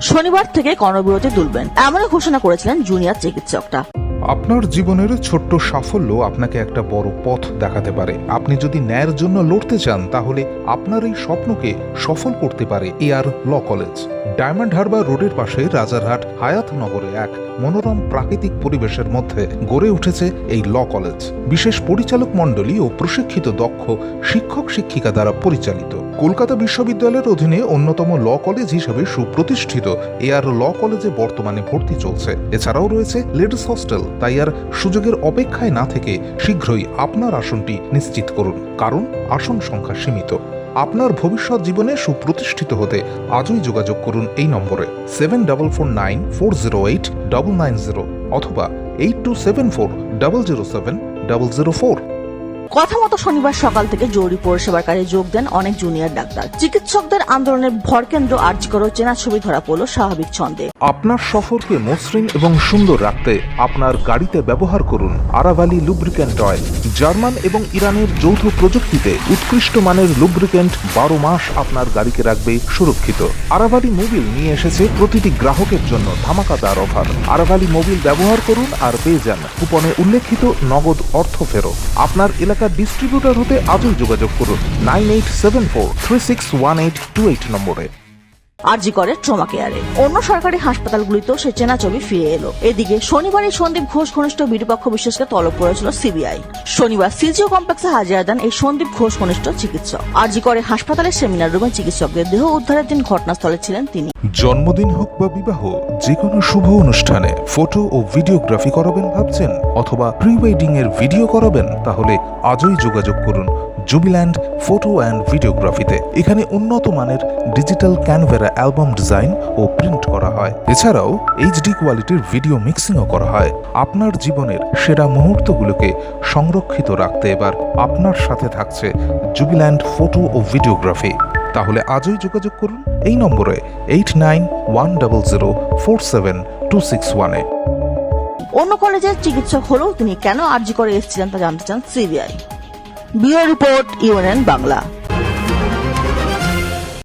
শনিবার থেকে কর্মবিরতি তুলবেন, এমনই ঘোষণা করেছিলেন জুনিয়র চিকিৎসকরা। আপনার জীবনের ছোট্ট সাফল্য আপনাকে একটা বড় পথ দেখাতে পারে। আপনি যদি ন্যায়ের জন্য লড়তে চান, তাহলে আপনার এই স্বপ্নকে সফল করতে পারে AR law college. Diamond Harbour রোডের পাশে রাজারহাট হায়াতনগরে এক মনোরম প্রাকৃতিক পরিবেশের মধ্যে গড়ে উঠেছে এই ল কলেজ। বিশেষ পরিচালক মণ্ডলী ও প্রশিক্ষিত দক্ষ শিক্ষক শিক্ষিকা দ্বারা পরিচালিত। কলকাতা বিশ্ববিদ্যালয়ের অধীনে অন্যতম ল কলেজ হিসেবে সুপ্রতিষ্ঠিত এআর ল কলেজে বর্তমানে ভর্তি চলছে। এছাড়াও রয়েছে লেডিস হস্টেল। তাই আর সুযোগের অপেক্ষায় না থেকে শীঘ্রই আপনার আসনটি নিশ্চিত করুন, কারণ আসন সংখ্যা সীমিত। আপনার ভবিষ্যৎ জীবনে সুপ্রতিষ্ঠিত হতে আজই যোগাযোগ করুন এই নম্বরে 7449408990 অথবা 8274007004। কথা মতো শনিবার সকাল থেকে জরুরি পরিষেবার কাজে যোগ দেন অনেক জুনিয়র ডাক্তার। চিকিৎসকদের আন্দোলনের ভরকেন্দ্র আরজিকরও চেনা ছবি ধরা পড়ল স্বাভাবিক ছন্দে। আপনার সফরকে মসৃণ এবং সুন্দর রাখতে আপনার গাড়িতে ব্যবহার করুন আরাভালি লুব্রিক্যান্ট অয়েল। জার্মান এবং ইরানের যৌথ প্রযুক্তিতে উৎকৃষ্ট মানের লুব্রিক্যান্ট 12 মাস আপনার গাড়িকে রাখবে সুরক্ষিত। আরাভালি মোবিল নিয়ে এসেছে প্রতিটি গ্রাহকের জন্য ধামাকাদার অফার। আরাভালি মোবিল ব্যবহার করুন আর পেয়ে যান কুপনে উল্লেখিত নগদ অর্থ ফেরত। আপনার এলাকার ডিস্ট্রিবিউটর হতে আজই যোগাযোগ করুন 9874361828 নম্বরে। আরজিকরের ট্রমা কেয়ারে অন্য সরকারি হাসপাতালগুলিতেও সে চেনা ছবি ফিরে এলো। এদিকে শনিবারই সন্দীপ ঘোষ ঘনিষ্ঠ বিরূপাক্ষ বিশ্বাসকে তলব করেছিল সিবিআই। শনিবার সিজিও কমপ্লেক্সে হাজিরা দেন এই সন্দীপ ঘোষ ঘনিষ্ঠ চিকিৎসক। আরজিকরে হাসপাতালের সেমিনার রুমে চিকিৎসকদের দেহ উদ্ধারের দিন ঘটনাস্থলে ছিলেন তিনি। জন্মদিন হোক বা বিবাহ, যে কোনো শুভ অনুষ্ঠানে ফটো ও ভিডিওগ্রাফি করাবেন ভাবছেন, অথবা প্রি ওয়েডিং এর ভিডিও করাবেন, তাহলে আজই যোগাযোগ করুন জুবিল্যান্ড ফটো অ্যান্ড ভিডিওগ্রাফিতে। এখানে উন্নত মানের ডিজিটাল ক্যানভেরা অ্যালবাম ডিজাইন ও প্রিন্ট করা হয়। এছাড়াও এইচডি কোয়ালিটির ভিডিও মিক্সিংও করা হয়। আপনার জীবনের সেরা মুহূর্তগুলোকে সংরক্ষিত রাখতে এবার আপনার সাথে থাকছে জুবিল্যান্ড ফটো ও ভিডিওগ্রাফি। তাহলে আজই যোগাযোগ করুন এই নম্বরে 8910047261-এ। অন্য কলেজের চিকিৎসক হলেও তিনি কেন আরজিকরে এসেছিলেন তা জানতে চান CBI. Bureau report, UNN Bangla.